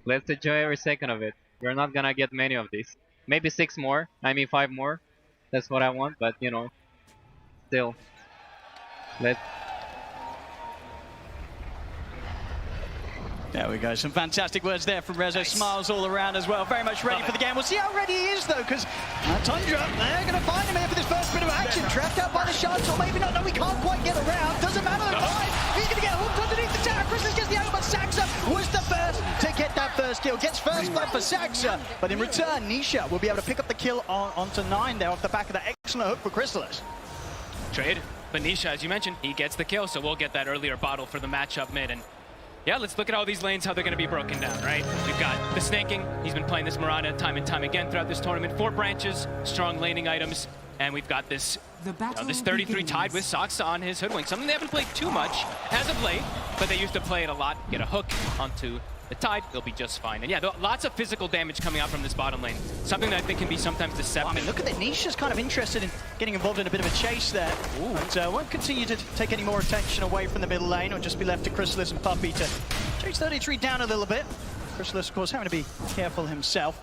Let's enjoy every second of it. We're not gonna get many of these. Maybe 6 more. I mean 5 more. That's what I want, but you know, still. Let's. There we go, some fantastic words there from Rezo. Nice. Smiles all around as well, very much ready for the game. We'll see how ready he is though, because Tundra, they're going to find him here for this first bit of action. Trapped out by the shots, or maybe not, no, we can't quite get around. Doesn't matter the time, he's going to get hooked underneath the tower. Christmas gets the angle, but Saxa was the first to get that first kill. Gets first blood for Saxa, but in return, Nisha will be able to pick up the kill onto 9 there off the back of that excellent hook for Chrysalis. Trade, but Nisha, as you mentioned, he gets the kill, so we'll get that earlier bottle for the matchup mid. And yeah, let's look at all these lanes, how they're going to be broken down, right? We've got the snaking. He's been playing this Mirana time and time again throughout this tournament. 4 branches, strong laning items, and we've got this, this 33 tied with Saxa on his hoodwink. Something they haven't played too much as of late, but they used to play it a lot. Get a hook onto the tide, they'll be just fine. And yeah, lots of physical damage coming out from this bottom lane. Something that I think can be sometimes deceptive. Well, I mean, look at that. Nisha's kind of interested in getting involved in a bit of a chase there. Ooh. And won't continue to take any more attention away from the middle lane, or just be left to Chrysalis and Puppey to chase 33 down a little bit. Chrysalis, of course, having to be careful himself.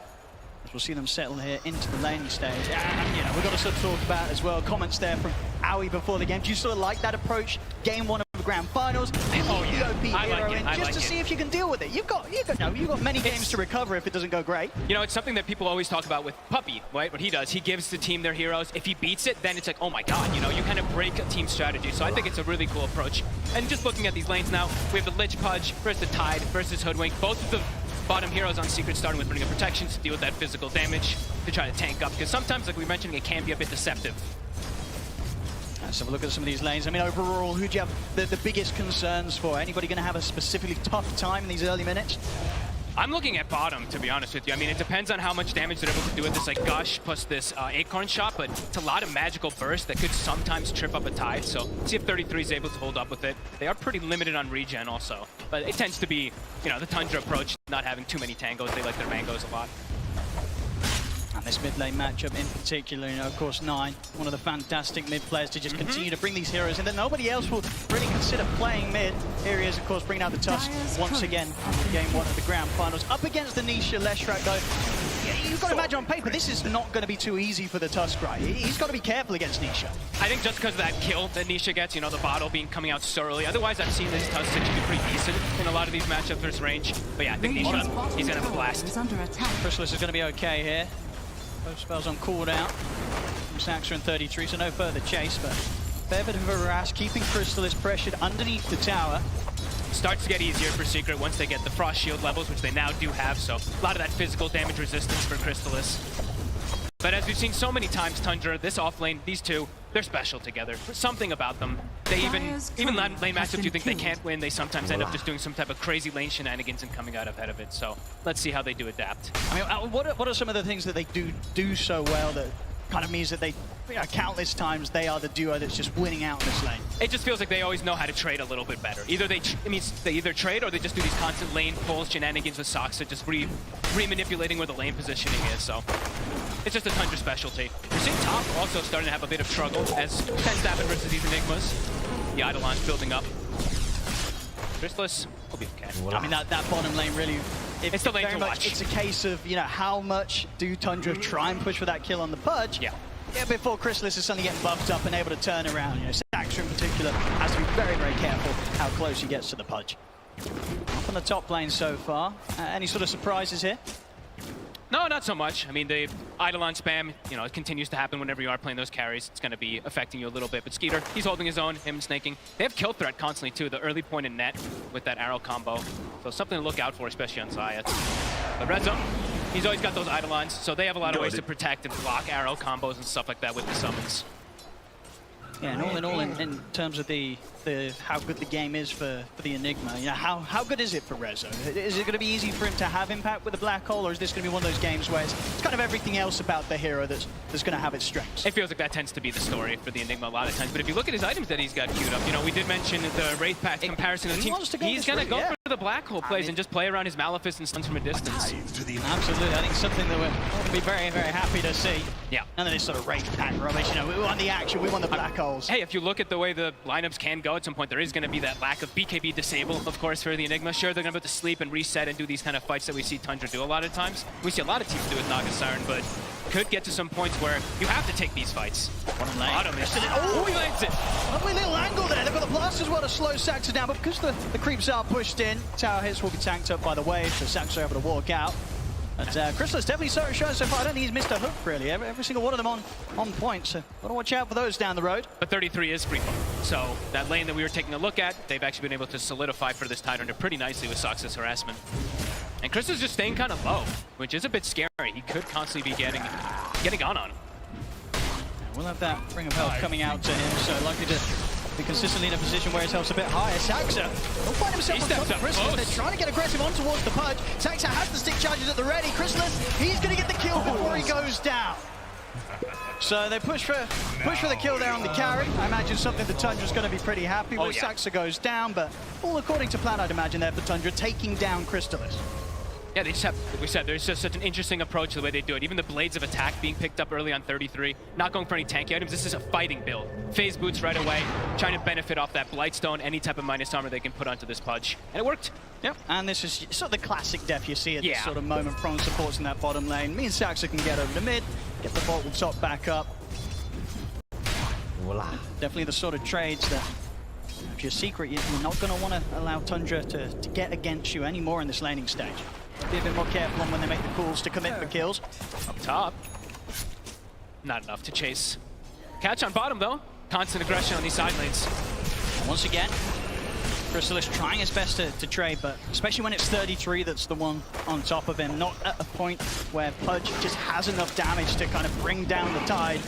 As we'll see them settle here into the laning stage. And, you know, we've got to sort of talk about as well, comments there from Aoi before the game. Do you sort of like that approach? Game 1 of the grand finals, oh, yeah. the OP hero in, just to see if you can deal with it. You've got many games to recover if it doesn't go great. You know, it's something that people always talk about with Puppey, right? What he does, he gives the team their heroes. If he beats it, then it's like, oh my god, you know, you kind of break a team strategy. So I think it's a really cool approach. And just looking at these lanes now, we have the Lich Pudge versus the Tide versus Hoodwink. Both of the bottom heroes on Secret starting with bringing up protections to deal with that physical damage, to try to tank up, because sometimes, like we mentioned, it can be a bit deceptive. Let's have a look at some of these lanes. I mean, overall, who do you have the biggest concerns for? Anybody going to have a specifically tough time in these early minutes? I'm looking at bottom, to be honest with you. I mean, it depends on how much damage they're able to do with this like Gush plus this Acorn shot, but it's a lot of magical burst that could sometimes trip up a Tide, so see if 33 is able to hold up with it. They are pretty limited on regen also, but it tends to be, you know, the Tundra approach, not having too many tangos. They like their mangoes a lot. And this mid lane matchup in particular, you know, of course, 9, one of the fantastic mid players to just continue to bring these heroes in that nobody else will really consider playing mid. Here he is, of course, bringing out the Tusk once again in game 1 of the grand finals. Up against the Nisha Leshrak, though. You've got to imagine on paper, this is not going to be too easy for the Tusk, right? He's got to be careful against Nisha. I think just because of that kill that Nisha gets, you know, the bottle coming out so early. Otherwise, I've seen this Tusk actually be pretty decent in a lot of these matchups versus range. But yeah, I think Nisha, he's going to have a blast. Chrysalis is going to be okay here. Both spells on cooldown from Saxa and 33, so no further chase, but fair bit of a harass, keeping Chrysalis pressured underneath the tower. Starts to get easier for Secret once they get the Frost Shield levels, which they now do have, so a lot of that physical damage resistance for Chrysalis. But as we've seen so many times, Tundra, this off lane, these two, they're special together. Something about them. They even lane matchups you think they can't win, they sometimes end up just doing some type of crazy lane shenanigans and coming out ahead of it. So let's see how they do adapt. I mean, what are some of the things that they do so well that kind of means that they, you know, countless times they are the duo that's just winning out in this lane? It just feels like they always know how to trade a little bit better. Either they either trade or they just do these constant lane pulls, shenanigans with Saxa, just re-manipulating where the lane positioning is. So it's just a Tundra specialty. We're seeing top also starting to have a bit of struggle, as tends to happen versus these Enigmas. The Eidolon's building up. Chrysalis will be okay. I mean, that bottom lane really... It's the lane to watch. It's a case of, you know, how much do Tundra try and push for that kill on the Pudge? Yeah. Before Chrysalis is suddenly getting buffed up and able to turn around. You know, Saxa in particular has to be very, very careful how close he gets to the Pudge. Up on the top lane so far. Any sort of surprises here? No, not so much. I mean, the Eidolon spam, you know, it continues to happen whenever you are playing those carries. It's going to be affecting you a little bit. But Skeeter, he's holding his own, him and snaking. They have kill threat constantly, too, the early point in net with that arrow combo. So something to look out for, especially on Zayat. But Rezo, he's always got those Eidolons, so they have a lot of ways to protect and block arrow combos and stuff like that with the summons. Yeah, and all in all, in terms of the how good the game is for the Enigma, you know, how good is it for Rezo? Is it going to be easy for him to have impact with the Black Hole, or is this going to be one of those games where it's kind of everything else about the hero that's going to have its strengths? It feels like that tends to be the story for the Enigma a lot of times. But if you look at his items that he's got queued up, you know, we did mention the Wraith Pact comparison of the team. He's going to go for the black hole plays and just play around his Malefice and stuns from a distance. Absolutely, I think something that we're going to be very, very happy to see. Yeah. None of this sort of race pack rubbish. You know, we want the action, we want the black holes. Hey, if you look at the way the lineups can go, at some point there is going to be that lack of BKB disable, of course, for the Enigma. Sure, they're going to be able to sleep and reset and do these kind of fights that we see Tundra do a lot of times. We see a lot of teams do with Naga Siren, but could get to some points where you have to take these fights. Bottom is... Oh, he lands it! Lovely little angle there. They've got the blast as well to slow Saxa down, but because the creeps are pushed in, tower hits will be tanked up by the wave, so Saxa are able to walk out. But Crystal's definitely shown so far. I don't think he's missed a hook, really. Every single one of them on point, so got to watch out for those down the road. But 33 is free fall. So that lane that we were taking a look at, they've actually been able to solidify for this Tidehunter pretty nicely with Saxa's harassment. And Crystal's just staying kind of low, which is a bit scary. He could constantly be getting on him. We'll have that ring of health coming out to him, so likely to be consistently in a position where his health's a bit higher. Saxa will find himself on top of Chrysalis. They're trying to get aggressive on towards the Pudge. Saxa has the stick charges at the ready. Chrysalis, he's going to get the kill before he goes down. So they push for the kill there on the carry. I imagine something that Tundra's going to be pretty happy with. Saxa goes down, but all according to plan, I'd imagine there for Tundra, taking down Chrysalis. Yeah, they just have, like we said, there's just such an interesting approach to the way they do it. Even the Blades of Attack being picked up early on 33, not going for any tanky items. This is a fighting build. Phase boots right away, trying to benefit off that Blightstone, any type of minus armor they can put onto this Pudge. And it worked. Yep, and this is sort of the classic def you see at this sort of moment. Prone supports in that bottom lane. Me and Saxa can get over the mid, get the bottle top back up. Voila. Definitely the sort of trades that, if you're secret, you're not going to want to allow Tundra to get against you anymore in this laning stage. Be a bit more careful on when they make the calls to commit for kills. Up top. Not enough to chase. Catch on bottom, though. Constant aggression on these side lanes. And once again, Chrysalis trying his best to trade, but especially when it's 33 that's the one on top of him, not at a point where Pudge just has enough damage to kind of bring down the Tide.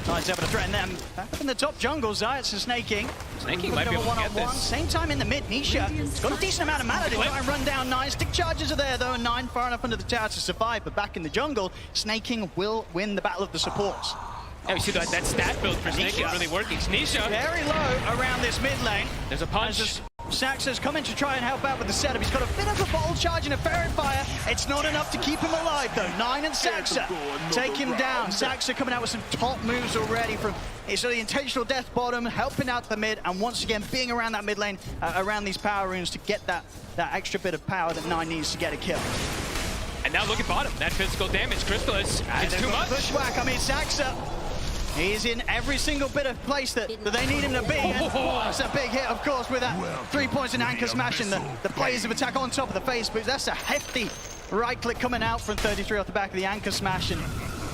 Tide's able to threaten them. Back up in the top jungle, Zayats and Snaking. Snaking might be able to get this. Same time in the mid, Nisha. He's got a decent amount of mana to try and run down 9. Stick charges are there though, and 9 far enough under the tower to survive, but back in the jungle, Snaking will win the battle of the supports. Yeah, we see that stat build for Snaking really working. Nisha very low around this mid lane. There's a punch. Saxa's coming to try and help out with the setup. He's got a bit of a bottle charge and a ferret fire. It's not enough to keep him alive though. 9 and Saxa take him down. Saxa coming out with some top moves already from sort of the intentional death bottom, helping out the mid, and once again being around that mid lane, around these power runes to get that extra bit of power that 9 needs to get a kill. And now look at bottom. That physical damage, Chrysalis, it's too much. Bushwhack, I mean Saxa. He's in every single bit of place that they need him to be. That's a big hit, of course, with that 3 points and anchor smash and the Blades of Attack on top of the face. But that's a hefty right click coming out from 33 off the back of the anchor smash. And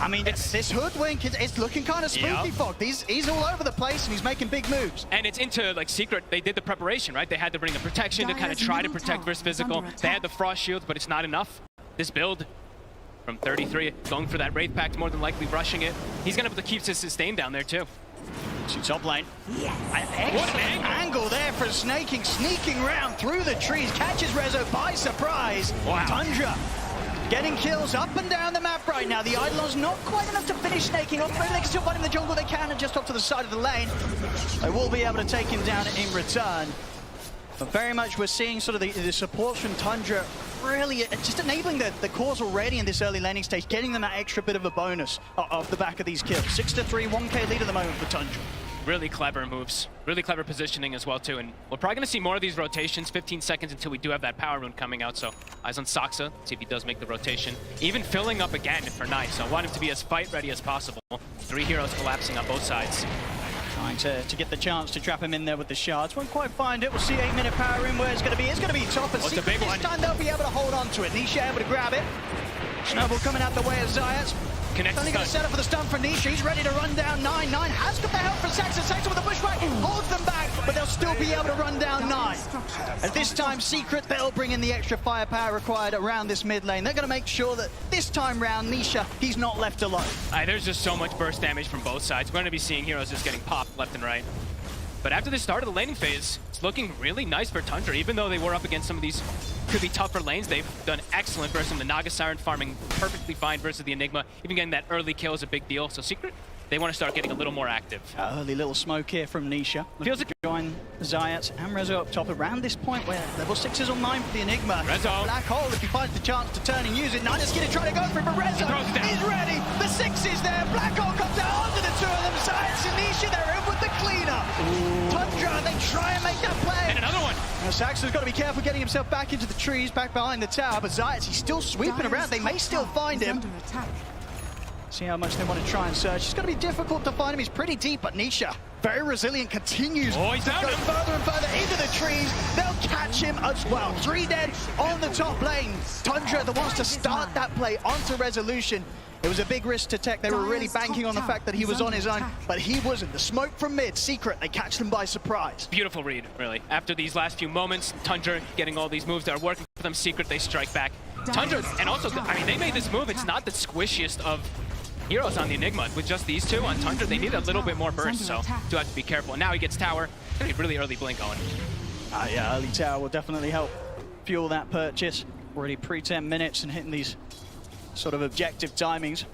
I mean, this Hoodwink, it's looking kind of spooky, Fog. He's all over the place and he's making big moves. And it's into, like, secret. They did the preparation, right? They had to bring the protection to kind of try to protect versus physical. They had the frost shields, but it's not enough. This build from 33, going for that Wraith Pact, more than likely rushing it. He's going to have to keep his sustain down there, too. To top lane. What an angle there for Snaking, sneaking round through the trees, catches Rezo by surprise. Wow. Tundra getting kills up and down the map right now. The Eidolon's not quite enough to finish Snaking off. Maybe they can still find him in the jungle. They can, and just off to the side of the lane. They will be able to take him down in return. But very much we're seeing sort of the supports from Tundra really just enabling the cause already in this early laning stage, getting them that extra bit of a bonus off the back of these kills. 6-3, 1k lead at the moment for Tundra. Really clever moves, really clever positioning as well too, and we're probably going to see more of these rotations. 15 seconds until we do have that power rune coming out, so eyes on Saxa, see if he does make the rotation. Even filling up again for 9, so I want him to be as fight ready as possible. 3 heroes collapsing on both sides. Trying to get the chance to trap him in there with the shards. Won't quite find it. We'll see 8-minute power in where it's going to be. It's going to be top, and Secret this time they'll be able to hold on to it. Nisha able to grab it. Snowball coming out the way of Zayats. Only going to set up for the stun for Nisha. He's ready to run down 9. 9 has got the help from Saxa. Saxa with the bushwhack holds them back, but they'll still be able to run down 9. At this time, Secret, they'll bring in the extra firepower required around this mid lane. They're going to make sure that this time round, Nisha, he's not left alone. There's just so much burst damage from both sides. We're going to be seeing heroes just getting popped left and right. But after the start of the laning phase, it's looking really nice for Tundra, even though they were up against some of these could be tougher lanes. They've done excellent versus him. The Naga Siren farming perfectly fine versus the Enigma. Even getting that early kill is a big deal. So Secret, they want to start getting a little more active. Early little smoke here from Nisha. Feels like join Zayat and Rezo up top around this point where level 6 is on 9 for the Enigma. Rezo. Black hole if he finds the chance to turn and use it. Nina's gonna try to go for it, but Rezo is ready. The 6 is there. Black hole comes out onto the two of them. Zayat and Nisha, they're in with the cleanup. Tundra, they try and make that play. And another one. Now Saxon's got to be careful getting himself back into the trees, back behind the tower, but Zayat, he's still sweeping around. They may still find him. See how much they want to try and search. It's going to be difficult to find him. He's pretty deep, but Nisha, very resilient, continues to go further and further into the trees. They'll catch him as well. 3 dead on the top lane. Tundra, that wants to start that play onto Resolution. It was a big risk to Tech. They were really banking on the fact that he was on his own, but he wasn't. The smoke from mid, Secret, they catch them by surprise. Beautiful read, really. After these last few moments, Tundra getting all these moves that are working for them. Secret, they strike back. Tundra, and also, I mean, they made this move. It's not the squishiest of heroes on the Enigma. With just these two on Tundra, they need a little bit more burst, so do have to be careful. And now he gets tower. Gonna be really early blink going. Yeah, early tower will definitely help fuel that purchase. Already pre-10 minutes and hitting these sort of objective timings.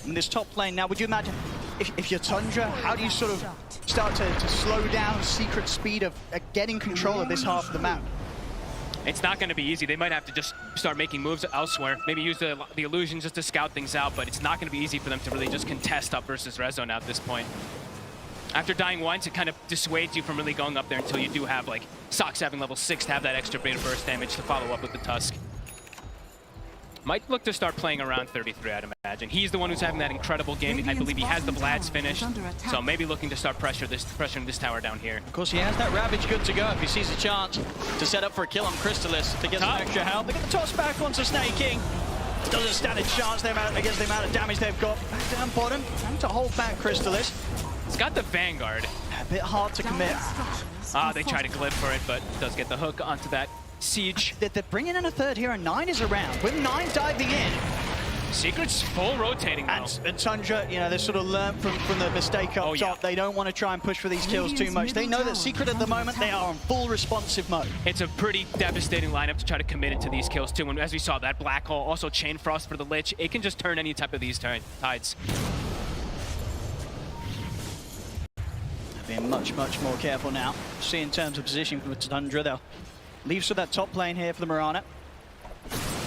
In this top lane now, would you imagine, if you're Tundra, how do you sort of start to slow down Secret speed of getting control of this half of the map? It's not going to be easy. They might have to just start making moves elsewhere. Maybe use the illusion just to scout things out, but it's not going to be easy for them to really just contest up versus Rezo now at this point. After dying once, it kind of dissuades you from really going up there until you do have, like, Sox having level 6 to have that extra beta burst damage to follow up with the Tusk. Might look to start playing around 33, I'd imagine. He's the one who's having that incredible game. I believe he has the Vlad's finished, so maybe looking to start pressuring this tower down here. Of course, he has that Ravage good to go if he sees a chance to set up for a kill on Crystalis to get some extra help. They're going to toss back onto Snake King. Doesn't stand a chance against the amount of damage they've got. Back down bottom, trying to hold back Crystalis. It's got the Vanguard. A bit hard to commit. They try to glyph for it, but does get the hook onto that siege. They're bringing in a third here, and 9 is around. With 9 diving in. Secret's full rotating now. And Tundra, you know, they sort of learned from the mistake up top. They don't want to try and push for these kills too much. They know that Secret at the moment, they are on full responsive mode. It's a pretty devastating lineup to try to commit into these kills too. And as we saw, that Black Hole, also Chain Frost for the Lich, it can just turn any type of these tides. Being much more careful now. See in terms of position for Tundra, they'll leave to that top lane here for the Mirana.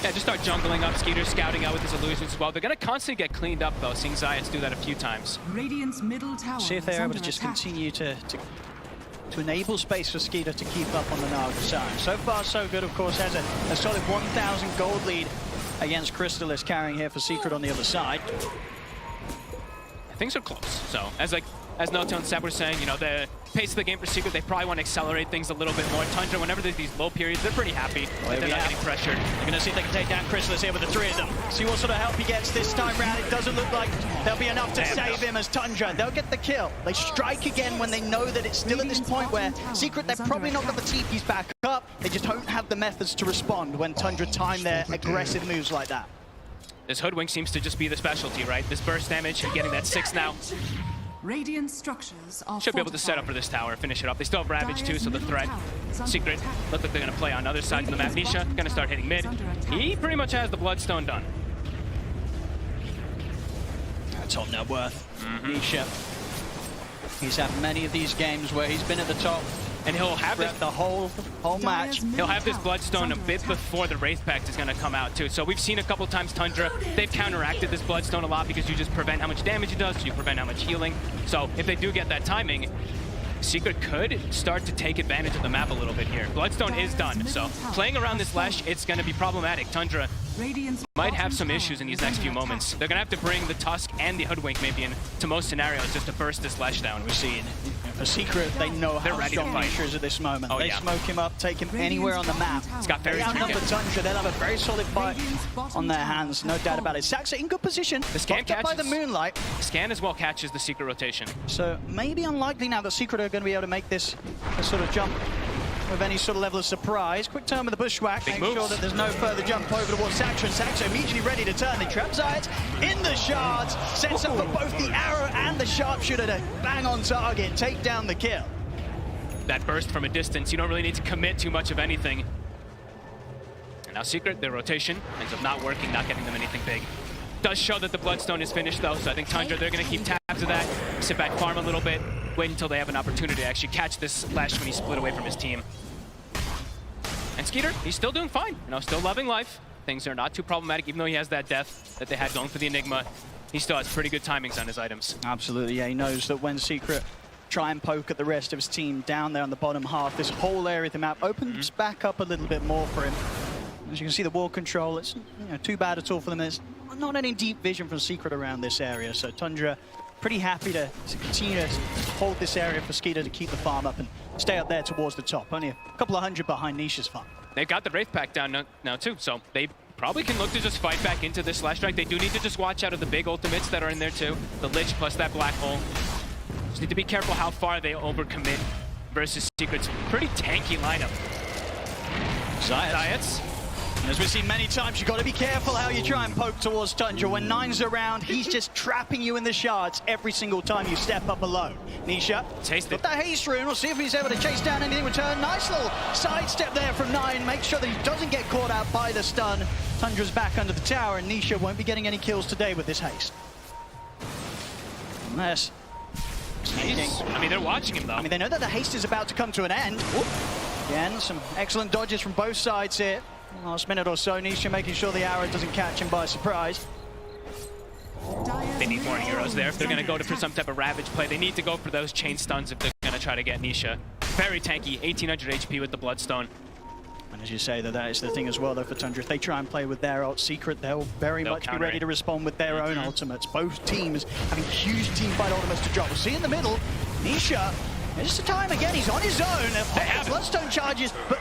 Yeah, just start jungling up, Skeeter scouting out with his illusions as well. They're going to constantly get cleaned up though, seeing Zayas do that a few times. Radiant's middle tower. See if they're able to just continue to enable space for Skeeter to keep up on the Naga Siren. So far so good, of course, has a solid 1,000 gold lead against Crystalis, carrying here for Secret on the other side. Things are close, so as Noto and Seb were saying, you know, the pace of the game for Secret, they probably want to accelerate things a little bit more. Tundra, whenever there's these low periods, they're pretty happy that they're not getting pressured. You're going to see if they can take down Crystalis here with the 3 of them. See what sort of help he gets this time round. It doesn't look like there'll be enough to save him as Tundra. They'll get the kill. They strike again when they know that it's still at this point where Secret, they've probably not got the TPs back up. They just don't have the methods to respond when Tundra time their aggressive moves like that. This Hoodwink seems to just be the specialty, right? This burst damage and getting that 6 now. Radiant structures are should be able to set up for this tower, finish it up. They still have Ravage too, so the threat. Secret, look like they're going to play on other sides of the map. Nisha going to start hitting mid. He pretty much has the Bloodstone done. Top net worth. Nisha. He's had many of these games where he's been at the top. And he'll have the whole match. He'll have this Bloodstone a bit before the Wraith Pact is going to come out too. So we've seen a couple times Tundra, they've counteracted this Bloodstone a lot because you just prevent how much damage it does, so you prevent how much healing. So if they do get that timing, Secret could start to take advantage of the map a little bit here. Bloodstone is done, so playing around this Lesh, it's going to be problematic. Tundra might have some issues in these next few moments. They're going to have to bring the Tusk and the Hoodwink maybe into most scenarios just to burst this Lesh down. We've seen for Secret, they know how strong Nisha is at this moment. They smoke him up, take him anywhere on the map. It's got very outnumbered Tundra. They'll have a very solid fight on their hands, no doubt about it. Saxa in good position. The scan catches by the moonlight. Scan as well catches the Secret rotation. So maybe unlikely now that Secret are going to be able to make this sort of jump with any sort of level of surprise. Quick turn with the bushwhack, make sure that there's no further jump over towards Saxa, and Saxa immediately ready to turn. They trap Zayat in the shards, sets up for both the arrow and the sharpshooter to bang on target, take down the kill. That burst from a distance, you don't really need to commit too much of anything. Now Secret, their rotation ends up not working, not getting them anything big. Does show that the Bloodstone is finished though, so I think Tundra, they're going to keep tabs of that, sit back, farm a little bit, wait until they have an opportunity to actually catch this Lash when he split away from his team. And Skeeter, he's still doing fine, you know, still loving life. Things are not too problematic, even though he has that death that they had going for the Enigma. He still has pretty good timings on his items. Absolutely, yeah, he knows that when Secret try and poke at the rest of his team down there on the bottom half, this whole area of the map opens back up a little bit more for him. As you can see, the wall control, it's too bad at all for them. There's not any deep vision from Secret around this area, so Tundra pretty happy to continue to hold this area for Skeeter to keep the farm up and stay up there towards the top. Only a couple of hundred behind Nisha's farm. They've got the Wraith Pack down now too, so they probably can look to just fight back into this Slash Strike. They do need to just watch out of the big ultimates that are in there too. The Lich plus that Black Hole. Just need to be careful how far they overcommit versus Secret's pretty tanky lineup. Zayats. As we've seen many times, you've got to be careful how you try and poke towards Tundra. When Nine's around, he's just trapping you in the shards every single time you step up alone. Nisha, taste got the haste rune. We'll see if he's able to chase down anything in return. Nice little sidestep there from Nine. Make sure that he doesn't get caught out by the stun. Tundra's back under the tower, and Nisha won't be getting any kills today with this haste. Unless... I mean, they're watching him though. I mean, they know that the haste is about to come to an end. Whoop. Again, some excellent dodges from both sides here. Last minute or so, Nisha making sure the arrow doesn't catch him by surprise. They need more heroes there. If they're going to go for some type of Ravage play, they need to go for those chain stuns if they're going to try to get Nisha. Very tanky, 1800 HP with the Bloodstone. And as you say, that is the thing as well, though, for Tundra. If they try and play with their ult Secret, they'll very much be ready to respond with their own ultimates. Both teams having huge teamfight ultimates to drop. We'll see in the middle, Nisha. Just the time again, he's on his own. They have Bloodstone charges, but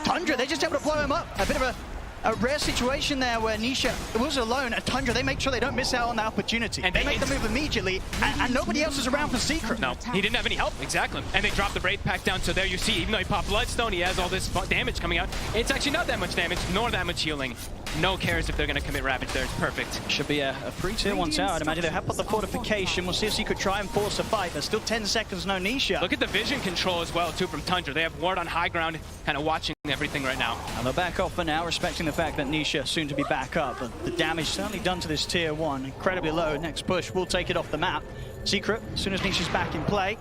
Tundra, they're just able to blow him up. A bit of a rare situation there where Nisha was alone, and Tundra, they make sure they don't miss out on the opportunity. And they make the move immediately, and nobody else is around for Secret. No, he didn't have any help, exactly. And they dropped the Wraith Pack down, so there you see, even though he popped Bloodstone, he has all this damage coming out. It's actually not that much damage, nor that much healing. No cares if they're going to commit Ravage there, it's perfect. Should be a free tier 1 tower, I'd imagine. They have put the fortification. We'll see if Secret try and force a fight. There's still 10 seconds, no Nisha. Look at the vision control as well, too, from Tundra. They have Ward on high ground, kind of watching everything right now. And they're back off for now, respecting the fact that Nisha soon to be back up. But the damage certainly done to this tier 1, incredibly low. Next push will take it off the map. Secret, as soon as Nisha's back in play,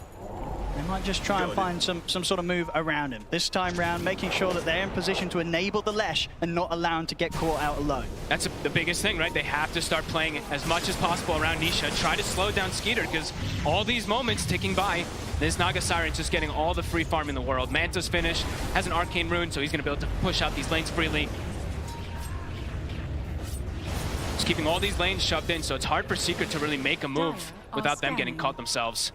they might just try and find some sort of move around him. This time round, making sure that they're in position to enable the Lesh and not allow him to get caught out alone. That's the biggest thing, right? They have to start playing as much as possible around Nisha. Try to slow down Skeeter, because all these moments ticking by, this Naga Siren's just getting all the free farm in the world. Manta's finished, has an Arcane Rune, so he's going to be able to push out these lanes freely. Just keeping all these lanes shoved in, so it's hard for Secret to really make a move without them getting caught themselves.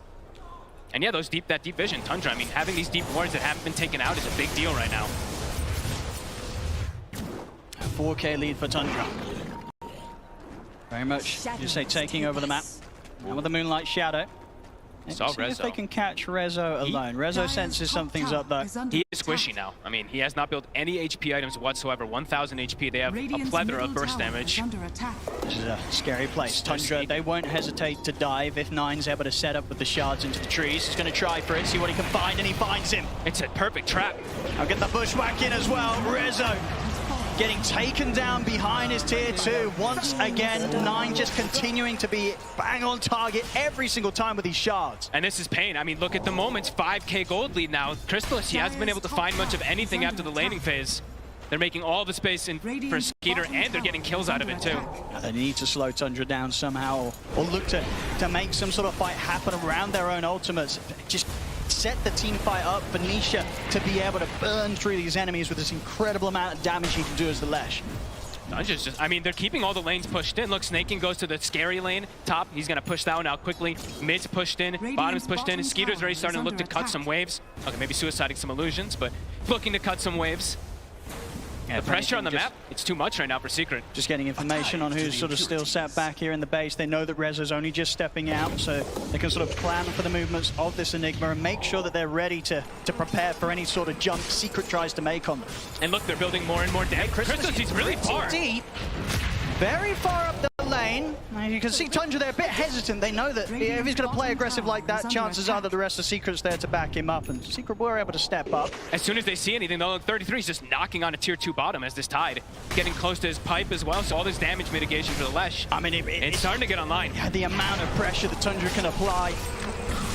And yeah, that deep vision, Tundra, I mean, having these deep wards that haven't been taken out is a big deal right now. 4K lead for Tundra. Very much, you say, taking over the map. And with the Moonlight Shadow. Saw See if Rezo. they can catch Rezo alone. Rezo senses something's up though. He is squishy now. I mean, he has not built any HP items whatsoever. 1000 HP. They have a plethora of burst damage. This is a scary place. Tundra, they won't hesitate to dive if Nine's able to set up with the shards into the trees. He's going to try for it, see what he can find, and he finds him. It's a perfect trap. I'll get the bushwhack in as well. Rezo getting taken down behind his tier 2 once again. Nine just continuing to be bang on target every single time with these shards. And this is pain. I mean, look at the moments. 5K gold lead now. Crystallis, he hasn't been able to find much of anything after the laning phase. They're making all the space in for Skeeter, and they're getting kills out of it too. They need to slow Tundra down somehow, or look to make some sort of fight happen around their own ultimates. Just set the team fight up for Nisha to be able to burn through these enemies with this incredible amount of damage he can do as the Lesh. I mean, they're keeping all the lanes pushed in. Look, Snaking goes to the scary lane. Top, he's going to push that one out quickly. Mid's pushed in, bottom's pushed in. Skeeter's already starting to look to cut some waves. Okay, maybe suiciding some illusions, but looking to cut some waves. Yeah, the pressure on the map, it's too much right now for Secret. Just getting information on who's sort of still sat back here in the base. They know that Rezo's only just stepping out, so they can sort of plan for the movements of this Enigma and make sure that they're ready to prepare for any sort of jump Secret tries to make on them. And look, they're building more and more dead. Crystallis, he's really far. Deep, very far up the lane. in. You can see Tundra there a bit hesitant. They know that if he's going to play aggressive like that, chances are that the rest of Secret's there to back him up, and Secret were able to step up. As soon as they see anything, though, 33 is just knocking on a tier 2 bottom as this Tide. Getting close to his pipe as well, so all this damage mitigation for the Lesh. I mean, it's starting to get online. Yeah, the amount of pressure that Tundra can apply,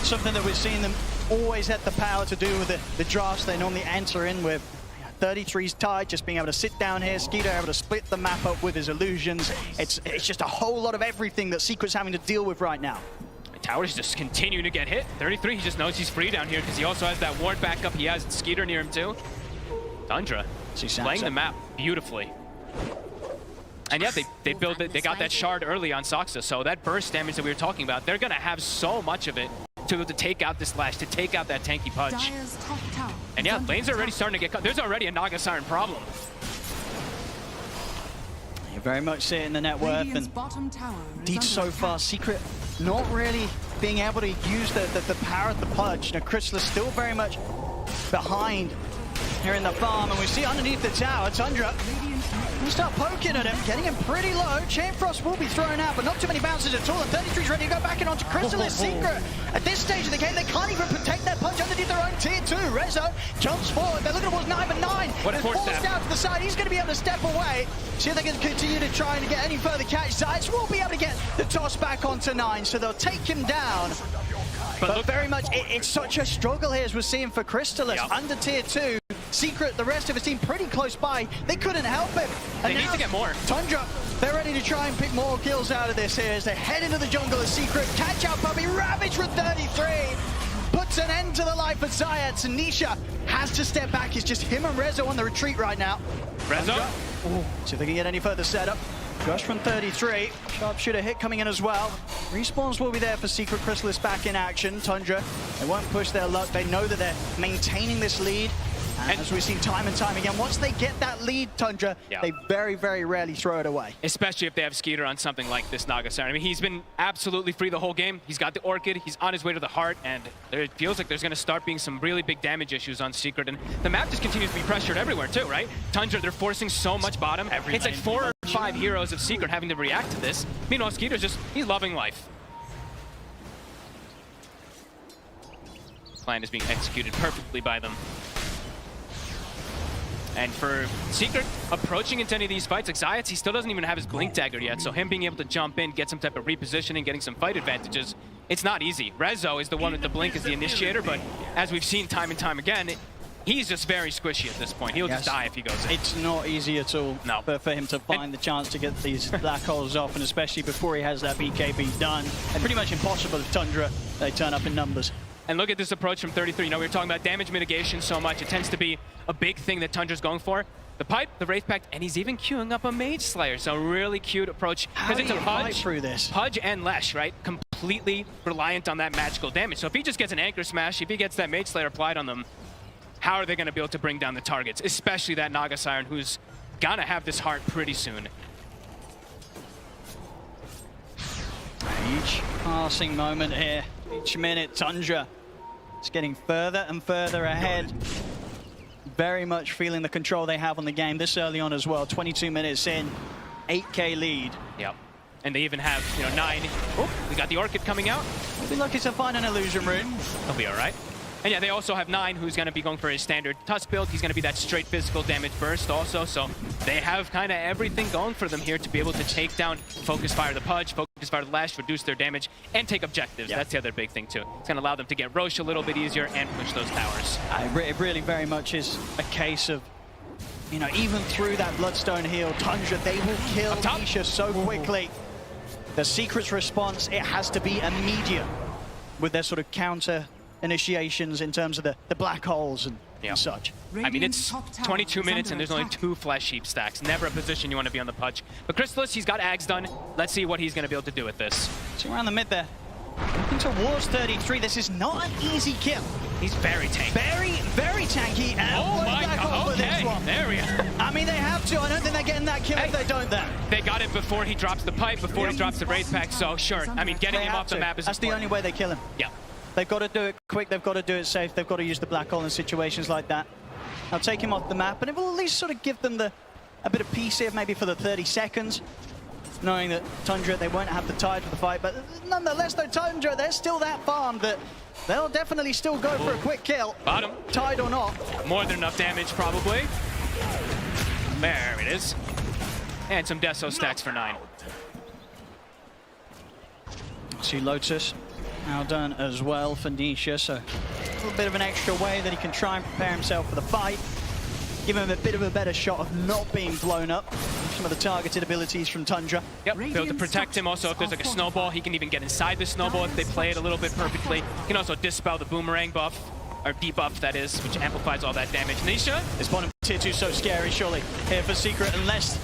something that we've seen them always had the power to do with the drafts they normally enter in with. 33's Tide just being able to sit down here, Skeeter able to split the map up with his illusions. It's just a whole lot of everything that Secret's having to deal with right now. Tower's just continuing to get hit. 33, he just knows he's free down here because he also has that ward backup. He has Skeeter near him too. Tundra playing the map beautifully. And yeah, they built it. They got that shard early on Soxa, so that burst damage that we were talking about, they're gonna have so much of it to take out this Lash, to take out that tanky punch. And yeah, lanes are already starting to get cut. There's already a Naga Siren problem. You very much see it in the net worth, and indeed so far, Secret not really being able to use the power of the punch. You know, Crystal is still very much behind here in the farm, and we see underneath the tower, Tundra we start poking at him, getting him pretty low. Chain Frost will be thrown out, but not too many bounces at all. And 33's ready to go back in onto Crystal is Secret. At this stage of the game, they can't even protect that punch underneath their own tier 2. Rezo jumps forward. They're looking towards 9-9. What a force forced down to the side. He's going to be able to step away. See if they can continue to try and get any further catch. Zayas will be able to get the toss back onto 9, so they'll take him down. But look, very much, it's such a struggle here as we're seeing for Crystallis. Yep. Under tier 2. Secret, the rest of his team pretty close by. They couldn't help him. And they need to get more. Tundra, they're ready to try and pick more kills out of this here as they head into the jungle as Secret. Catch out puppy, Ravage for 33. Puts an end to the life of Zayat. And Nisha has to step back. It's just him and Rezo on the retreat right now. Rezo? See if they can get any further setup. Rush from 33. Sharpshooter hit coming in as well. Respawns will be there for Secret. Crystallis back in action. Tundra, they won't push their luck. They know that they're maintaining this lead. And as we've seen time and time again, once they get that lead, Tundra, they very, very rarely throw it away. Especially if they have Skeeter on something like this Naga Siren. I mean, he's been absolutely free the whole game. He's got the Orchid, he's on his way to the heart, and it feels like there's going to start being some really big damage issues on Secret. And the map just continues to be pressured everywhere too, right? Tundra, they're forcing so much bottom. It's like 4 or 5 heroes of Secret having to react to this. Meanwhile, Skeeter's just, he's loving life. Plan is being executed perfectly by them. And for Secret approaching into any of these fights, like Zayat, he still doesn't even have his Blink Dagger yet, so him being able to jump in, get some type of repositioning, getting some fight advantages, it's not easy. Rezo is the one with the Blink as the initiator, but as we've seen time and time again, he's just very squishy at this point. He'll just die if he goes in. It's not easy at all for him to find the chance to get these black holes off, and especially before he has that BKB done. And pretty much impossible if Tundra, they turn up in numbers. And look at this approach from 33. You know, we were talking about damage mitigation so much. It tends to be a big thing that Tundra's going for. The pipe, the Wraith Pact, and he's even queuing up a Mage Slayer. So really cute approach. Because it's a Pudge, through this? Pudge and Lesh, right? Completely reliant on that magical damage. So if he just gets an Anchor Smash, if he gets that Mage Slayer applied on them, how are they going to be able to bring down the targets? Especially that Naga Siren, who's gonna have this heart pretty soon. Each passing moment here, each minute, Tundra is getting further and further ahead. Very much feeling the control they have on the game this early on as well. 22 minutes in, 8K lead. Yep. And they even have, 9. Oh, we got the Orchid coming out. We'll be lucky to find an illusion rune. He'll be all right. And yeah, they also have 9, who's going to be going for his standard Tusk build. He's going to be that straight physical damage burst also. So they have kind of everything going for them here to be able to take down Focus Fire the Pudge, Focus Fire the Lash, reduce their damage, and take objectives. That's the other big thing too. It's going to allow them to get Roche a little bit easier and push those towers. It really very much is a case of, even through that Bloodstone heal, Tundra, they will kill Nisha so quickly. The Secret's response, it has to be immediate with their sort of counter initiations in terms of the black holes and such. I mean, it's 22 minutes and there's only 2 Flesh Heap stacks. Never a position you want to be on the Pudge. But Crystallis, he's got Ags done. Let's see what he's going to be able to do with this. So around the mid there, looking towards 33. This is not an easy kill. He's very tanky. Very, very tanky. And oh my God, okay, there we are. I mean, they have to. I don't think they're getting that kill if they don't then. They got it before he drops the pipe, before he drops the Wraith Pact, so sure. I mean, getting him off the map is That's important. the only way they kill him. Yeah. They've got to do it quick, they've got to do it safe, they've got to use the black hole in situations like that. I'll take him off the map, and it will at least sort of give them a bit of peace here, maybe for the 30 seconds. knowing that Tundra, they won't have the tide for the fight. But nonetheless, though, Tundra, they're still that farmed that they'll definitely still go for a quick kill. Bottom. Tide or not. More than enough damage, probably. There it is. And some Deso stacks for 9. See Lotus now done as well for Nisha, so a little bit of an extra way that he can try and prepare himself for the fight. Give him a bit of a better shot of not being blown up. Some of the targeted abilities from Tundra. Yep, be able to protect him. Also, if there's like a snowball, he can even get inside the snowball if they play it a little bit perfectly. He can also dispel the boomerang buff, or debuff that is, which amplifies all that damage. Nisha? This bottom tier 2 so scary, surely. Here for Secret, unless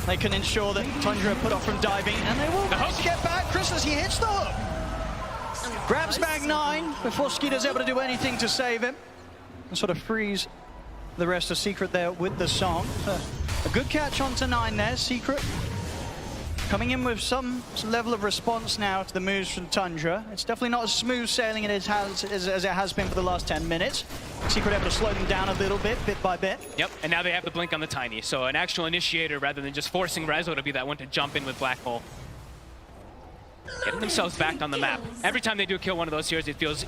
they can ensure that Tundra put off from diving, and they will get back. Chrysalis, he hits the hook. Grabs back 9 before Skeeter's able to do anything to save him. And sort of frees the rest of Secret there with the song. A good catch onto 9 there. Secret coming in with some level of response now to the moves from Tundra. It's definitely not as smooth sailing as it has been for the last 10 minutes. Secret able to slow them down a little bit by bit. Yep, and now they have the blink on the Tiny. So an actual initiator rather than just forcing Rezo to be that one to jump in with Black Hole. Getting themselves back on the map. Every time they do kill one of those heroes, it feels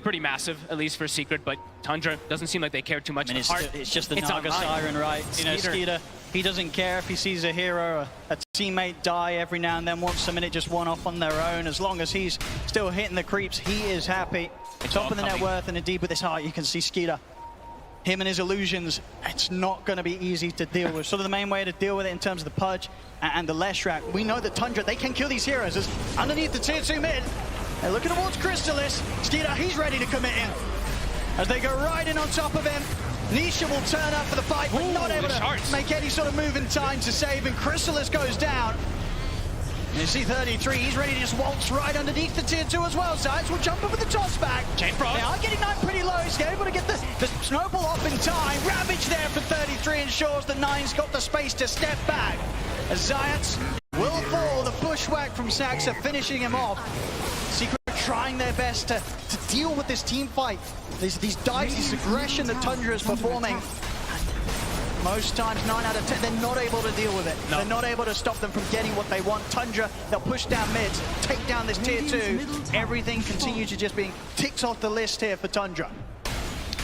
pretty massive, at least for Secret, but Tundra doesn't seem like they care too much. I mean, it's just the Naga Siren, right? You know, Skeeter, he doesn't care if he sees a hero or a teammate die every now and then, wants a minute just one off on their own. As long as he's still hitting the creeps, he is happy. Top of the net worth, and indeed with his heart, you can see Skeeter. Him and his illusions, it's not going to be easy to deal with. Sort of the main way to deal with it in terms of the Pudge and the Leshrac. We know that Tundra, they can kill these heroes. As underneath the tier 2 mid, they're looking towards Chrysalis. Skeeter, he's ready to commit in. As they go right in on top of him. Nisha will turn up for the fight, but not able to make any sort of move in time to save him. Chrysalis goes down. And you see 33, he's ready to just waltz right underneath the tier 2 as well. Zayats will jump over the toss back. Chain Frost. They are getting 9 pretty low. He's able to get the snowball off in time. Ravage there for 33 ensures that 9's got the space to step back. As Zayats will fall. The bushwhack from Saxa finishing him off. Secret trying their best to deal with this team fight. These dives, this aggression that Tundra is performing. Most times, 9 out of 10, they're not able to deal with it. No. They're not able to stop them from getting what they want. Tundra, they'll push down mids, take down this tier 2. Everything continues to just being ticked off the list here for Tundra.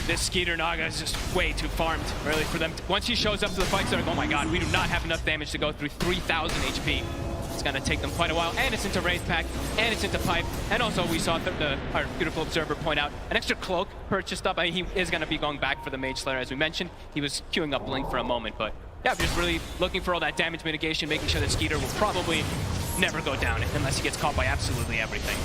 This Skeeter Naga is just way too farmed, really, for them. Once he shows up to the fight, they're like, oh my god, we do not have enough damage to go through 3,000 HP. It's going to take them quite a while, and it's into Wraith Pack, and it's into Pipe, and also we saw our beautiful observer point out an extra cloak purchased up. I mean, he is going to be going back for the Mage Slayer, as we mentioned. He was queuing up Blink for a moment, but yeah, just really looking for all that damage mitigation, making sure that Skeeter will probably never go down unless he gets caught by absolutely everything.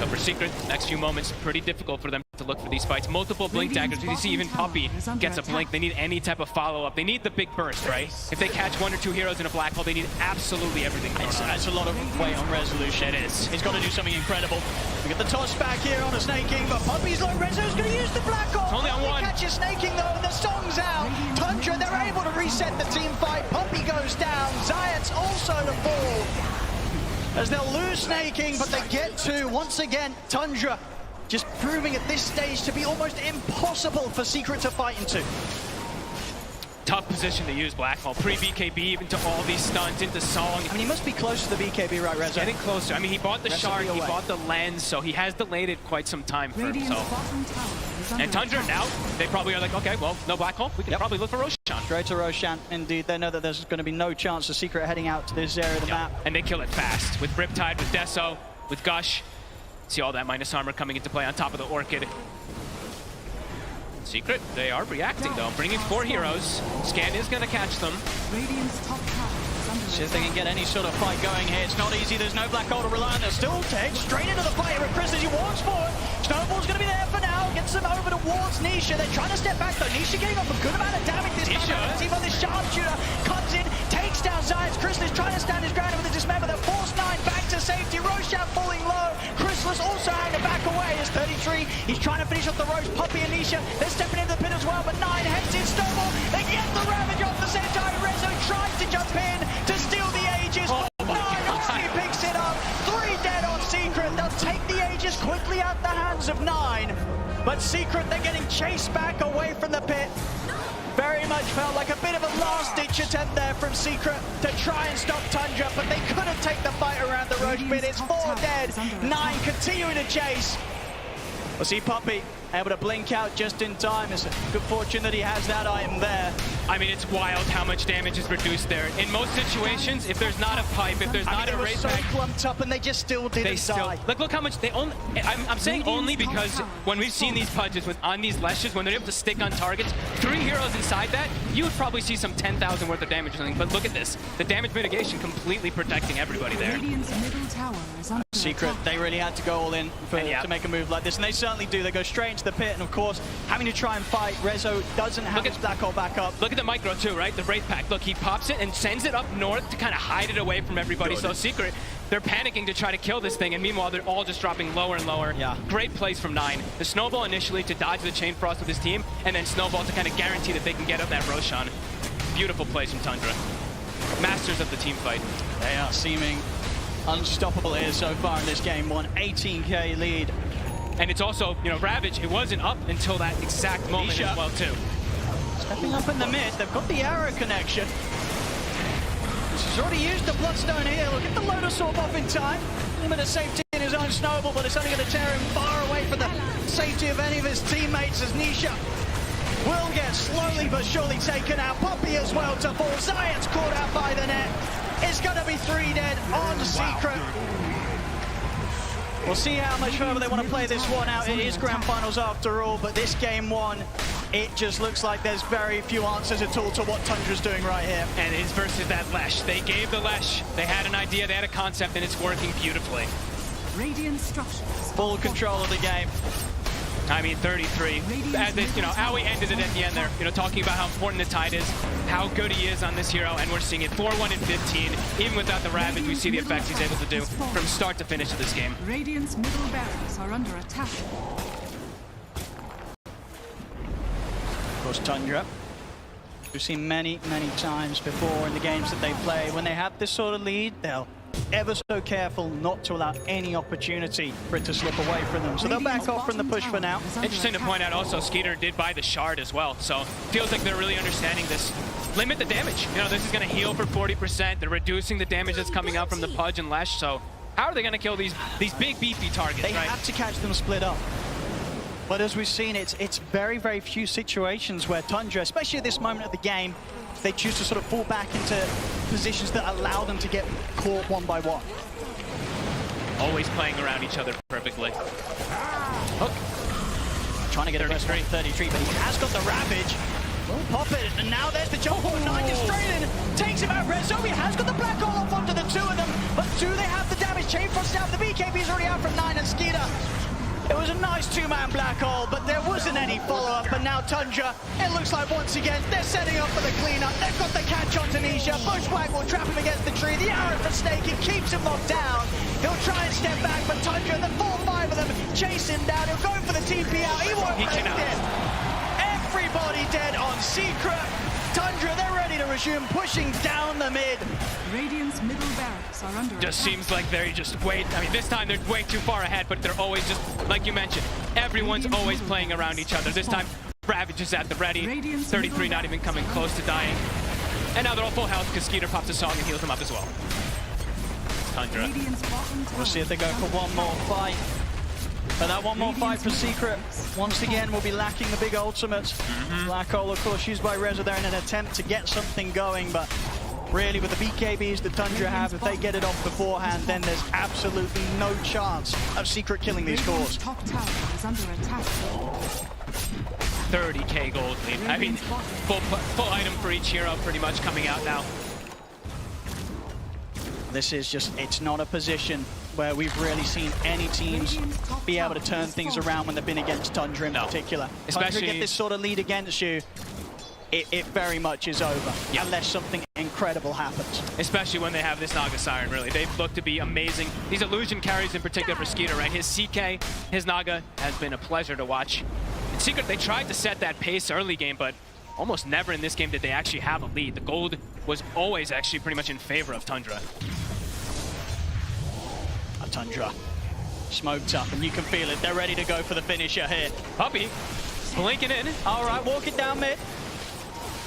So for Secret, next few moments, pretty difficult for them to look for these fights. Multiple Blink daggers. You see even Puppey gets a Blink. They need any type of follow-up. They need the big burst, right? If they catch 1 or 2 heroes in a black hole, they need absolutely everything. That's a lot of weight on Resolution. It is. He's got to do something incredible. We get the toss back here on a Snake King, but Puppey's low. Rezo's going to use the black hole. It's only on 1. Catches Snake King though, and the song's out. Tundra, they're able to reset the team fight. Puppey goes down. Zayats also to fall. As they'll lose Snake King, but they get 2. Once again, Tundra just proving at this stage to be almost impossible for Secret to fight into. Tough position to use Black Hole. Pre-BKB, even to all these stuns, into Song. I mean, he must be close to the BKB, right, Rezo? Getting closer. I mean, he bought the Shard, he bought the Lens, so he has delayed it quite some time for himself. And Tundra now, they probably are like, okay, well, no Black Hole. We can probably look for Roshan. Straight to Roshan, indeed. They know that there's going to be no chance of Secret heading out to this area of the map. And they kill it fast. With Riptide, with Deso, with Gush. See all that minus armor coming into play on top of the Orchid. Secret, they are reacting though, bringing 4 heroes. Scan is going to catch them. See if they can get any sort of fight going here. It's not easy, there's no black hole to rely on. They'll still take straight into the fight with Chris as he walks forward. Snowball's going to be there for now. Gets them over towards Nisha. They're trying to step back though. Nisha getting off a good amount of damage this time. See, but the sharpshooter comes in, takes down Zayats. Chris is trying to stand his ground with the dismember. They'll force 9 back to safety. Roshan falling low. Chrysalis also having to back away as 33. He's trying to finish off the Roche. Puppey and Nisha, they're stepping into the pit as well, but 9 heads in Snowball. They get the Ravage off the same time. Rezo tries to jump in to steal the Aegis. 9 only picks it up. 3 dead on Secret. They'll take the Aegis quickly out the hands of 9. But Secret, they're getting chased back away from the pit. very much felt like a bit of a last-ditch attempt there from Secret to try and stop Tundra, but they couldn't take the fight around the Roche pit. It's 4 dead, 9 continuing to chase. We'll see Puppey able to blink out just in time. It's a good fortune that he has that item there. I mean, it's wild how much damage is reduced there. In most situations, if there's not a pipe, if there's not a race so pack, clumped up and they just still didn't die. Look how much they only. I'm saying only because when we've seen these pudges on these leshes, when they're able to stick on targets, 3 heroes inside that, you would probably see some 10,000 worth of damage or something. But look at this, the damage mitigation completely protecting everybody there. Radiant's middle tower is under Secret, attack. they really had to go all in to make a move like this, and they certainly do. They go straight into the pit, and of course, having to try and fight. Rezo doesn't have his black hole back up. Look at the micro too, right? The Wraith Pack. Look, he pops it and sends it up north to kind of hide it away from everybody. So Secret, they're panicking to try to kill this thing, and meanwhile, they're all just dropping lower and lower. Yeah. Great plays from 9. The Snowball initially to dodge the Chain Frost with his team, and then Snowball to kind of guarantee that they can get up that Roshan. Beautiful plays from Tundra. Masters of the team fight. They are seeming unstoppable here so far in this game. 18K lead. And it's also, you know, Ravage, it wasn't up until that exact moment as well, too. Stepping up in the mid, they've got the arrow connection. He's already used the Bloodstone here. Look at the Lotus Orb off in time. Limited safety in his own Snowball, but it's only going to tear him far away from the safety of any of his teammates as Nisha will get slowly but surely taken out. Puppey as well to fall. Zayat's caught out by the net. It's going to be 3 dead on Secret. We'll see how much further they want to play this one out. It is grand finals after all, but this game 1, it just looks like there's very few answers at all to what Tundra's doing right here. And it's versus that Lesh. They gave the Lesh. They had an idea, they had a concept, and it's working beautifully. Radiant structures. Full control of the game. I mean, 33. As this, you know, Aoi ended it at the end there. You know, talking about how important the Tide is, how good he is on this hero, and we're seeing it 4-1 in 15. Even without the Ravage, we see the effects he's able to do from start to finish of this game. Radiant's middle barracks are under attack. Of course, Tundra, we've seen many times before in the games that they play, when they have this sort of lead, they'll ever so careful not to allow any opportunity for it to slip away from them. So they'll back off from the push for now. Interesting to point out also, Skeeter did buy the shard as well, so feels like they're really understanding this. Limit the damage. You know, this is going to heal for 40%. They're reducing the damage that's coming out from the Pudge and Lesh, so how are they going to kill these big beefy targets, They right? have to catch them split up. But as we've seen, it's very few situations where Tundra, especially at this moment of the game, they choose to sort of fall back into positions that allow them to get caught one by one. Always playing around each other perfectly. Hook. Trying to get a first 33, but he has got the Ravage. Will pop it, and now there's the jump on 9 is straight in. Takes him out, Rezo. He has got the black hole off onto the 2 of them, but do they have the damage? Chain Frost out, the BKB's already out from 9 and Skeeter. It was a nice 2-man black hole, but there wasn't any follow-up, and now Tundra, it looks like once again, they're setting up for the cleanup. They've got the catch on Tanisha. Bushwhack will trap him against the tree. The arrow for Snake, it keeps him locked down. He'll try and step back, but Tundra, the 4-5 of them, chase him down. He'll go for the TP out. He won't make it. Everybody dead on Secret. Tundra, they're ready to resume pushing down the mid. Radiant's middle barracks are under Just attack. seems like they're just I mean, this time they're way too far ahead, but they're always just, like you mentioned, everyone's always playing around each other. This time, Ravage is at the ready. 33 not even coming close to dying. And now they're all full health because Skeeter pops a song and heals them up as well. Tundra. Radiant's bottom tower We'll see if they go for one more fight. But that one more fight for Secret, once again, will be lacking the big ultimates. Black hole, of course, used by Rezo there in an attempt to get something going, but really with the BKBs that Tundra have, if they get it off beforehand, then there's absolutely no chance of Secret killing these Radiant's cores. top tower is under attack. 30k gold lead. I mean, full item for each hero pretty much coming out now. This is just, it's not a position where we've really seen any teams be able to turn things around when they've been against Tundra in particular. Especially Tundra get this sort of lead against you, it very much is over, unless something incredible happens. Especially when they have this Naga Siren, really. They look to be amazing. These illusion carries in particular for Skeeter, right? His CK, his Naga has been a pleasure to watch. In Secret, they tried to set that pace early game, but almost never in this game did they actually have a lead. The gold was always actually pretty much in favor of Tundra. Tundra smoked up, and you can feel it. They're ready to go for the finisher here. Puppey blinking in. All right, walking down mid.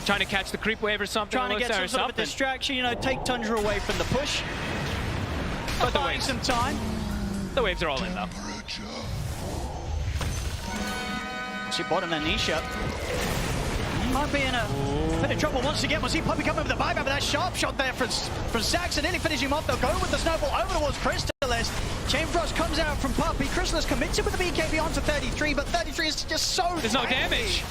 Trying to catch the creep wave or something. Trying to get some sort of a distraction, you know, take Tundra away from the push. But the buying waves, some time. the waves are all in though. See bottom there, Nisha. He might be in a bit of trouble once again. Was he probably coming with the buyback, but that sharp shot there from Saxon, nearly finishing him off. They'll go with the snowball over towards Crystallis. Chain Frost comes out from Puppy. Crystallis commits it with the BKB onto 33, but 33 is just so There's no damage.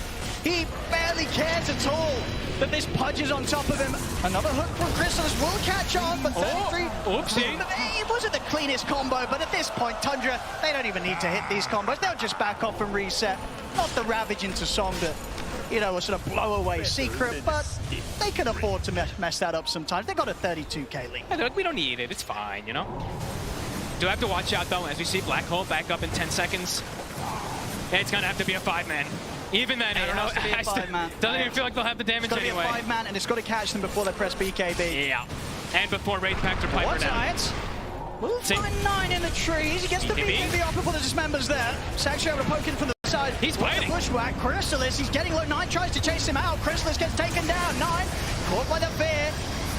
He barely cares at all that this Pudge is on top of him. Another hook from Crystallis will catch on, but 33... Oopsie. It wasn't the cleanest combo, but at this point, Tundra, they don't even need to hit these combos. They'll just back off and reset. Not the Ravage into Song that, you know, will sort of blow away Secret, but they can afford to mess that up sometimes. They got a 32k lead. Yeah, they're like, we don't need it. It's fine, you know? Do I have to watch out, though, as we see Black Hole back up in 10 seconds? It's going to have to be a 5-man. Even then, I don't know. Doesn't even feel like they'll have the damage anyway. It's got to be a 5-man, and it's got to catch them before they press BKB. Yeah. And before Wraith Pact or Piper down. We'll find 9 in the trees. He gets the BKB off before the dismembers there. Saxon able to poke in from the side. He's fighting. Bushwhack. Crystallis, he's getting low. 9 tries to chase him out. Crystallis gets taken down. 9 caught by the fear.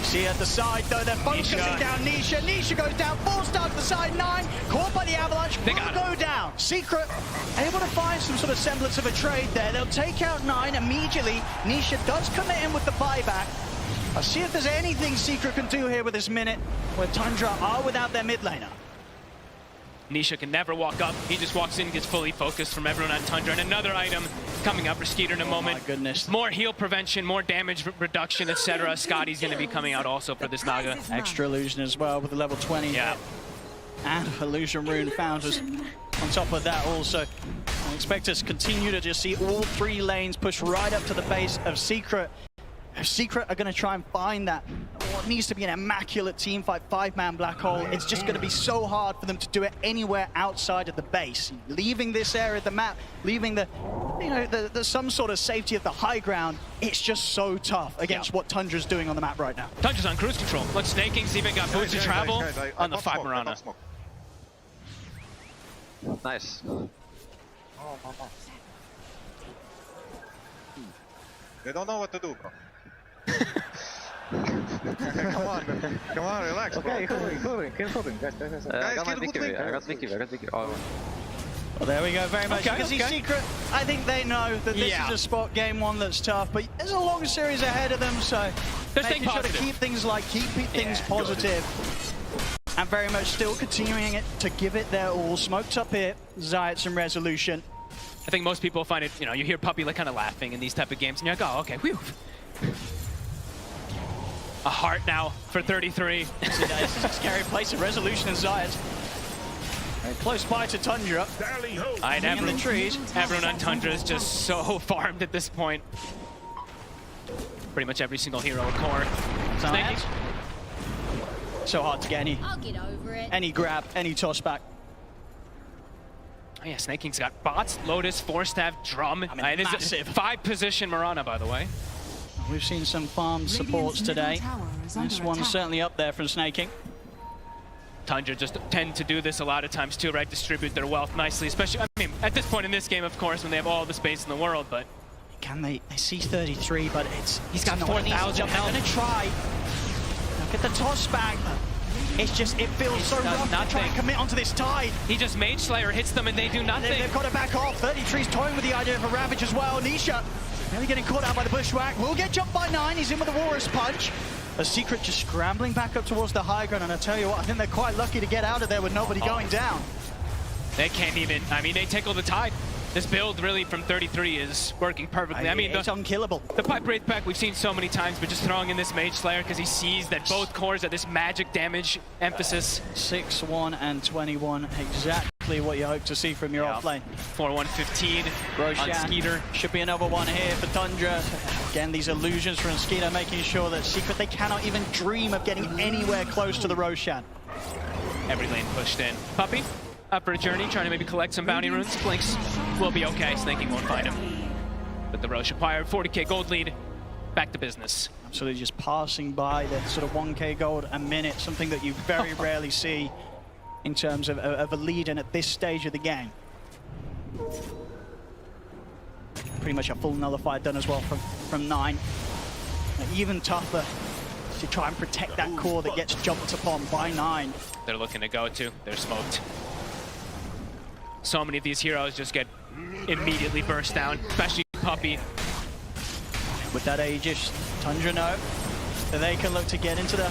See at the side though, they're focusing down Nisha. Nisha goes down, 4 stars to the side, 9 caught by the avalanche, will go down. Secret able to find some sort of semblance of a trade there. They'll take out 9 immediately. Nisha does commit in with the buyback. I'll see if there's anything Secret can do here with this minute where Tundra are without their mid laner. Nisha can never walk up. He just walks in, gets fully focused from everyone on Tundra. And another item coming up for Skeeter in a moment. My goodness. More heal prevention, more damage reduction, etc. Scotty's going to be coming out also for this Naga. Extra illusion as well with the level 20. Yeah. And illusion rune found us on top of that also. I expect us to continue to just see all 3 lanes push right up to the base of Secret. If Secret are going to try and find that, what needs to be an immaculate team fight, 5-man black hole, it's just going to be so hard for them to do it anywhere outside of the base. Leaving this area of the map, leaving the, you know, the some sort of safety of the high ground, it's just so tough against what Tundra's doing on the map right now. Tundra's on cruise control. Look, Snaking's even got boots to travel on the 5 Mirana. Nice. They don't know what to do, bro. Come on, relax, bro. Okay, keep holding, guys. I got my BKB, I got BKB. Oh, well, there we go, very much. You can see Secret, I think they know that this is a spot game 1 that's tough, but there's a long series ahead of them, so making sure to keep things positive. And very much still continuing it to give it their all. Smoked up here, Zayat some resolution. I think most people find it, you know, you hear Puppy like kind of laughing in these type of games, and you're like, oh, okay, whew. A heart now for 33. This is a scary place of resolution and Zayat. Close by to Tundra. In the trees. Everyone on Tundra is just so farmed at this point. Pretty much every single hero in core. Zayat. So hard to get I'll get over it. any grab, any toss back. Oh yeah, Snaking's got bots, Lotus, 4-staff, Drum. It is a massive. 5-position Mirana, by the way. We've seen some farm supports today. This one's certainly up there from Snaking. Tundra just tend to do this a lot of times too, right? Distribute their wealth nicely, especially, I mean, at this point in this game, of course, when they have all the space in the world, but... Can they see 33, but he's got 4,000 health. They're gonna try. Get the toss back. It's just, it feels so rough to try and commit onto this tide. He just Mage Slayer hits them and they do nothing. They've got to back off. 33's toying with the idea of a Ravage as well. Nisha nearly getting caught out by the Bushwhack. Will get jumped by 9. He's in with a Walrus Punch. A Secret just scrambling back up towards the high ground. And I tell you what, I think they're quite lucky to get out of there with nobody going down. They can't even, I mean, they tickle the tide. This build really from 33 is working perfectly. I mean, it's unkillable. The Pipe Wraith Pack we've seen so many times, but just throwing in this Mage Slayer because he sees that both cores are this magic damage emphasis. 6-1 and 21, exactly what you hope to see from your offlane. 4-1-15 on Skeeter. Should be another one here for Tundra. Again, these illusions from Skeeter making sure that Secret, they cannot even dream of getting anywhere close to the Roshan. Every lane pushed in. Puppy, up for a journey, trying to maybe collect some bounty runes. Blinks will be okay. Snaking won't find him. But the Roche acquired 40k gold lead. Back to business. Absolutely just passing by the sort of 1k gold a minute, something that you very rarely see in terms of a lead in at this stage of the game. Pretty much a full nullifier done as well from 9. even tougher to try and protect that core that gets jumped upon by 9. They're looking to go to. They're smoked. So many of these heroes just get immediately burst down, especially Puppey. With that Aegis, Tundra know that they can look to get into the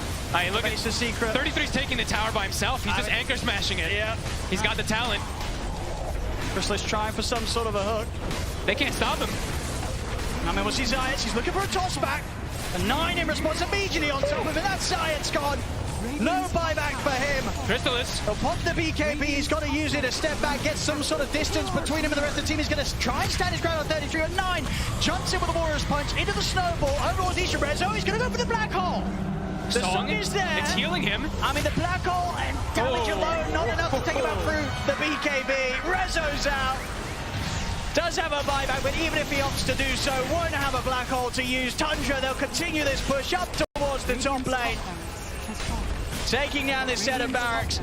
Look at face of Secret. 33's taking the tower by himself. He's just anchor smashing it. Yeah. He's got the talent. Chrysalis trying for some sort of a hook. They can't stop him. I mean, we'll see Zayat. He's looking for a toss back. A 9 in response immediately on top of it. That Zayat's gone. No buyback for him. Chrysalis. He'll pop the BKB. He's got to use it to step back, get some sort of distance between him and the rest of the team. He's going to try and stand his ground on 33. And 9 jumps in with a Warrior's Punch into the snowball. Over Nisha Rezo. He's going to go for the black hole. The song is there. It's healing him. I mean, the black hole and damage alone, not enough to take him out through the BKB. Rezo's out. Does have a buyback, but even if he opts to do so, won't have a black hole to use. Tundra, they'll continue this push up towards the top lane. Taking down this set of barracks.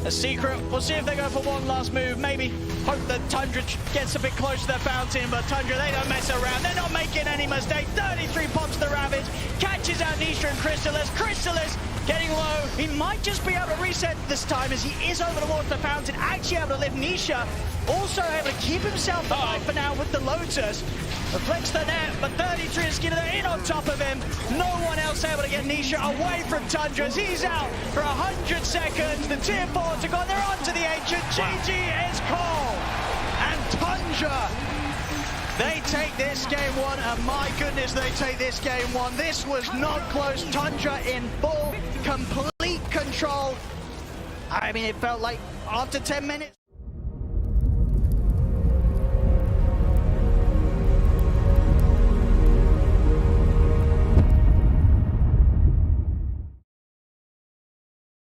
A Secret, we'll see if they go for one last move. Maybe hope that Tundra gets a bit close to the fountain, but Tundra, they don't mess around. They're not making any mistake. 33 pops the Ravage, catches out Nisha and Chrysalis. Chrysalis getting low. He might just be able to reset this time as he is over towards the fountain, actually able to lift Nisha. Also able to keep himself alive for now with the Lotus. Reflects the net, but 33 is getting in on top of him. No one else able to get Nisha away from Tundra as he's out for 100 seconds. The tier 4s are gone. They're on to the Ancient. GG is called. And Tundra, they take this game 1, and my goodness, they take this game 1. This was not close. Tundra in full, complete control. I mean, it felt like after 10 minutes.